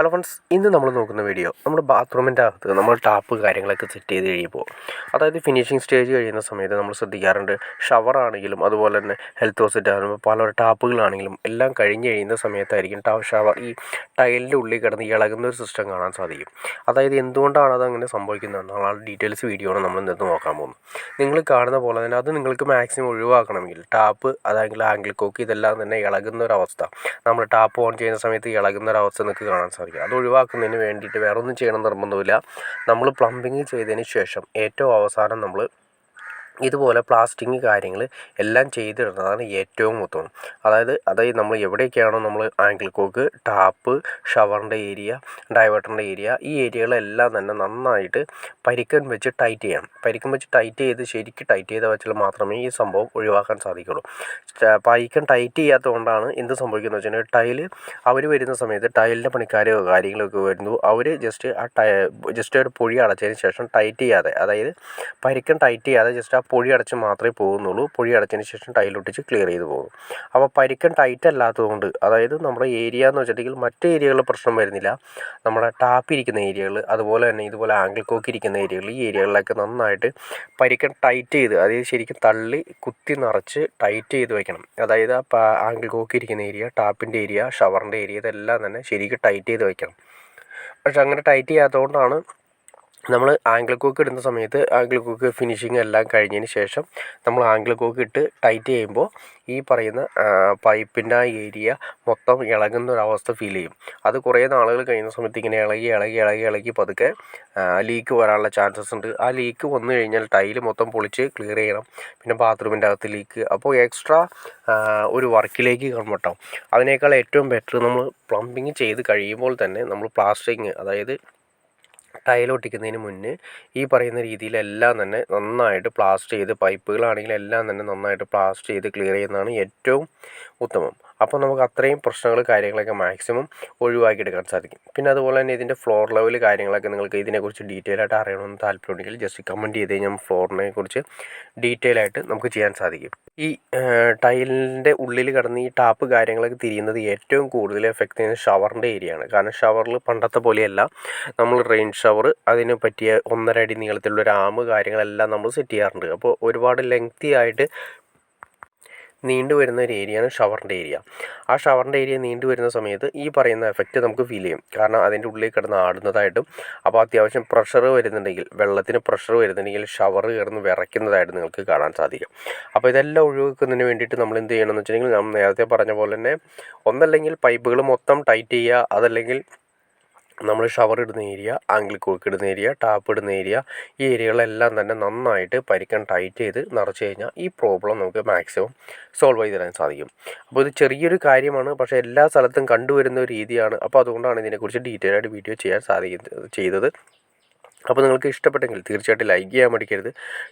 Hello friends, ഇന്ന് നമ്മൾ നോക്കുന്ന വീഡിയോ നമ്മുടെ ബാത്റൂമിൻ്റെ അകത്ത് നമ്മൾ ടാപ്പ് കാര്യങ്ങളൊക്കെ സെറ്റ് ചെയ്ത് കഴിയുമ്പോൾ, അതായത് ഫിനിഷിംഗ് സ്റ്റേജ് കഴിയുന്ന സമയത്ത് നമ്മൾ ശ്രദ്ധിക്കാറുണ്ട്. ഷവറാണെങ്കിലും അതുപോലെ തന്നെ ഹെൽത്ത് ഹോസ്പിറ്റൽ ആണെങ്കിലും പല ടാപ്പുകളാണെങ്കിലും എല്ലാം കഴിഞ്ഞ് കഴിയുന്ന സമയത്തായിരിക്കും ഷവർ ഈ ടൈലിൻ്റെ ഉള്ളിൽ കിടന്ന് ഇളകുന്ന ഒരു സിസ്റ്റം കാണാൻ സാധിക്കും. അതായത് എന്തുകൊണ്ടാണ് അതങ്ങനെ സംഭവിക്കുന്നതെന്നുള്ള ഡീറ്റെയിൽസ് വീഡിയോ ആണ് നമ്മൾ ഇന്നത്തെ നോക്കാൻ പോകുന്നത്. നിങ്ങൾ കാണുന്ന പോലെ തന്നെ അത് നിങ്ങൾക്ക് മാക്സിമം ഒഴിവാക്കണമെങ്കിൽ ടാപ്പ് അതായത് ആംഗിൾ കോക്ക് ഇതെല്ലാം തന്നെ ഇളകുന്ന ഒരവസ്ഥ, നമ്മൾ ടാപ്പ് ഓൺ ചെയ്യുന്ന സമയത്ത് ഇളകുന്ന ഒരവസ്ഥ നിങ്ങൾക്ക് കാണാൻ സാധിക്കും. അത് ഒഴിവാക്കുന്നതിന് വേണ്ടിയിട്ട് വേറെ ഒന്നും ചെയ്യണം നിർബന്ധമില്ല. നമ്മൾ പ്ലംബിങ് ചെയ്തതിന് ശേഷം ഏറ്റവും അവസാനം നമ്മൾ ഇതുപോലെ പ്ലാസ്റ്റിക് കാര്യങ്ങൾ എല്ലാം ചെയ്തിടുന്നതാണ് ഏറ്റവും ഉത്തമം. അതായത് നമ്മൾ എവിടെയൊക്കെയാണോ നമ്മൾ ആംഗിൾ കോക്ക്, ടാപ്പ്, ഷവറിൻ്റെ ഏരിയ, ഡൈവേർട്ടറിൻ്റെ ഏരിയ, ഈ ഏരിയകളെല്ലാം തന്നെ നന്നായിട്ട് പരിക്കൻ വെച്ച് ടൈറ്റ് ചെയ്യണം. പരിക്കൻ വെച്ച് ടൈറ്റ് ചെയ്ത് ശരിക്കും ടൈറ്റ് ചെയ്ത് വെച്ചാൽ മാത്രമേ ഈ സംഭവം ഒഴിവാക്കാൻ സാധിക്കുള്ളൂ. പരിക്കൻ ടൈറ്റ് ചെയ്യാത്തതുകൊണ്ടാണ് എന്ത് സംഭവിക്കുന്നത് വെച്ചിട്ടുണ്ടെങ്കിൽ ടൈല് അവർ വരുന്ന സമയത്ത് ടൈലിൻ്റെ പണിക്കാരോ കാര്യങ്ങളൊക്കെ വരുന്നു, അവർ ജസ്റ്റ് ഒരു പൊടി അടച്ചതിന് ശേഷം ടൈറ്റ് ചെയ്യാതെ, അതായത് പരിക്കൻ ടൈറ്റ് ചെയ്യാതെ ജസ്റ്റ് ആ പൊടി അടച്ച് മാത്രമേ പോകുന്നുള്ളൂ. പൊടി അടച്ചതിന് ശേഷം ടൈലൊട്ടിച്ച് ക്ലിയർ ചെയ്ത് പോകും. അപ്പോൾ പരിക്കൻ ടൈറ്റ് അല്ലാത്തതുകൊണ്ട്, അതായത് നമ്മുടെ ഏരിയ എന്ന് വെച്ചിട്ടുണ്ടെങ്കിൽ മറ്റ് ഏരിയകളിൽ പ്രശ്നം വരുന്നില്ല. നമ്മുടെ ടാപ്പ് ഇരിക്കുന്ന ഏരിയകൾ, അതുപോലെ തന്നെ ഇതുപോലെ ആംഗിൾ കോക്ക് ഇരിക്കുന്ന ഏരിയകൾ, ഈ ഏരിയകളിലൊക്കെ നന്നായിട്ട് പരിക്കൻ ടൈറ്റ് ചെയ്ത്, അതായത് ശരിക്കും തള്ളി കുത്തി നിറച്ച് ടൈറ്റ് ചെയ്ത് വെക്കണം. അതായത് ആംഗിൾ കോക്ക് ഇരിക്കുന്ന ഏരിയ, ടാപ്പിൻ്റെ ഏരിയ, ഷവറിൻ്റെ ഏരിയ ഇതെല്ലാം തന്നെ ശരിക്കും ടൈറ്റ് ചെയ്ത് വെക്കണം. പക്ഷെ അങ്ങനെ ടൈറ്റ് ചെയ്യാത്തതുകൊണ്ടാണ് നമ്മൾ ആംഗിൾ കോക്ക് ഇടുന്ന സമയത്ത് ആംഗിൾ കോക്ക് ഫിനിഷിങ് എല്ലാം കഴിഞ്ഞതിന് ശേഷം നമ്മൾ ആംഗിൾ കോക്ക് ഇട്ട് ടൈറ്റ് ചെയ്യുമ്പോൾ ഈ പറയുന്ന പൈപ്പിൻ്റെ ആ ഏരിയ മൊത്തം ഇളകുന്ന ഒരവസ്ഥ ഫീൽ ചെയ്യും. അത് കുറേ നാളുകൾ കഴിയുന്ന സമയത്ത് ഇങ്ങനെ ഇളകി പതുക്കെ ലീക്ക് വരാനുള്ള ചാൻസസ് ഉണ്ട്. ആ ലീക്ക് വന്നു കഴിഞ്ഞാൽ ടൈല് മൊത്തം പൊളിച്ച് ക്ലിയർ ചെയ്യണം. പിന്നെ ബാത്റൂമിൻ്റെ അകത്ത് ലീക്ക്, അപ്പോൾ എക്സ്ട്രാ ഒരു വർക്കിലേക്ക് കൺവേർട്ട് ആവും. അതിനേക്കാൾ ഏറ്റവും ബെറ്റർ നമ്മൾ പ്ലംബിങ് ചെയ്ത് കഴിയുമ്പോൾ തന്നെ നമ്മൾ പ്ലാസ്റ്ററിങ്, അതായത് ടൈലൊട്ടിക്കുന്നതിന് മുന്നേ ഈ പറയുന്ന രീതിയിലെല്ലാം തന്നെ നന്നായിട്ട് പ്ലാസ്റ്റർ ചെയ്ത്, പൈപ്പുകളാണെങ്കിലും എല്ലാം തന്നെ നന്നായിട്ട് പ്ലാസ്റ്റർ ചെയ്ത് ക്ലിയർ ചെയ്യുന്നതാണ് ഏറ്റവും ഉത്തമം. അപ്പോൾ നമുക്ക് അത്രയും പ്രശ്നങ്ങൾ കാര്യങ്ങളൊക്കെ മാക്സിമം ഒഴിവാക്കിയെടുക്കാൻ സാധിക്കും. പിന്നെ അതുപോലെ തന്നെ ഇതിൻ്റെ ഫ്ലോർ ലെവൽ കാര്യങ്ങളൊക്കെ നിങ്ങൾക്ക് ഇതിനെക്കുറിച്ച് ഡീറ്റെയിൽ ആയിട്ട് അറിയണമെന്ന് താല്പര്യമുണ്ടെങ്കിൽ ജസ്റ്റ് കമൻറ്റ് ചെയ്ത് കഴിഞ്ഞാൽ ഫ്ലോറിനെ കുറിച്ച് ഡീറ്റെയിൽ ആയിട്ട് നമുക്ക് ചെയ്യാൻ സാധിക്കും. ഈ ടൈലിൻ്റെ ഉള്ളിൽ കിടന്ന് ഈ ടാപ്പ് കാര്യങ്ങളൊക്കെ തിരിയുന്നത് ഏറ്റവും കൂടുതൽ എഫക്റ്റ് ചെയ്യുന്നത് ഷവറിൻ്റെ ഏരിയയാണ്. കാരണം ഷവറിൽ പണ്ടത്തെ പോലെയല്ല, നമ്മൾ റെയിൻ ഷവർ അതിന് പറ്റിയ 1.5 അടി നീളത്തിലുള്ള ഒരു ആം കാര്യങ്ങളെല്ലാം നമ്മൾ സെറ്റ് ചെയ്യാറുണ്ട്. അപ്പോൾ ഒരുപാട് ലെങ്തി ആയിട്ട് നീണ്ടു വരുന്ന ഒരു ഏരിയയാണ് ഷവറിൻ്റെ ഏരിയ. ആ ഷവറിൻ്റെ ഏരിയ നീണ്ടു വരുന്ന സമയത്ത് ഈ പറയുന്ന എഫക്റ്റ് നമുക്ക് ഫീൽ ചെയ്യും. കാരണം അതിൻ്റെ ഉള്ളിൽ കിടന്ന് ആടുന്നതായിട്ടും, അപ്പോൾ അത്യാവശ്യം പ്രഷർ വരുന്നുണ്ടെങ്കിൽ, വെള്ളത്തിന് പ്രഷർ വരുന്നുണ്ടെങ്കിൽ ഷവർ കിടന്ന് വിറയ്ക്കുന്നതായിട്ട് നിങ്ങൾക്ക് കാണാൻ സാധിക്കും. അപ്പോൾ ഇതെല്ലാം ഒഴിവാക്കുന്നതിന് വേണ്ടിയിട്ട് നമ്മൾ എന്ത് ചെയ്യണമെന്ന് വെച്ചിട്ടുണ്ടെങ്കിൽ, നമ്മൾ നേരത്തെ പറഞ്ഞ പോലെ തന്നെ ഒന്നല്ലെങ്കിൽ പൈപ്പുകൾ മൊത്തം ടൈറ്റ് ചെയ്യുക, അതല്ലെങ്കിൽ നമ്മൾ ഷവർ ഇടുന്ന ഏരിയ, ആംഗിൾ കോക്ക് ഇടുന്ന ഏരിയ, ടാപ്പ് ഇടുന്ന ഏരിയ, ഈ ഏരിയകളെല്ലാം തന്നെ നന്നായിട്ട് പരിക്കൻ ടൈറ്റ് ചെയ്ത് നിറച്ച് കഴിഞ്ഞാൽ ഈ പ്രോബ്ലം നമുക്ക് മാക്സിമം സോൾവ് ചെയ്ത് തരാൻ സാധിക്കും. അപ്പോൾ ഇത് ചെറിയൊരു കാര്യമാണ്, പക്ഷേ എല്ലാ സ്ഥലത്തും കണ്ടുവരുന്ന ഒരു രീതിയാണ്. അപ്പോൾ അതുകൊണ്ടാണ് ഇതിനെക്കുറിച്ച് ഡീറ്റെയിൽ ആയിട്ട് വീഡിയോ ചെയ്യാൻ ചെയ്തത്. അപ്പോൾ നിങ്ങൾക്ക് ഇഷ്ടപ്പെട്ടെങ്കിൽ തീർച്ചയായിട്ടും ലൈക്ക് ചെയ്യാൻ മടിക്കരുത്,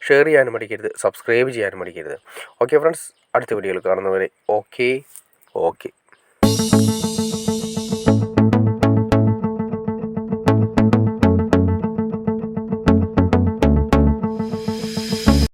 ഷെയർ ചെയ്യാനും മടിക്കരുത്, സബ്സ്ക്രൈബ് ചെയ്യാനും മടിക്കരുത്. ഓക്കെ ഫ്രണ്ട്സ്, അടുത്ത വീഡിയോയിൽ കാണുന്നവരെ ഓക്കെ.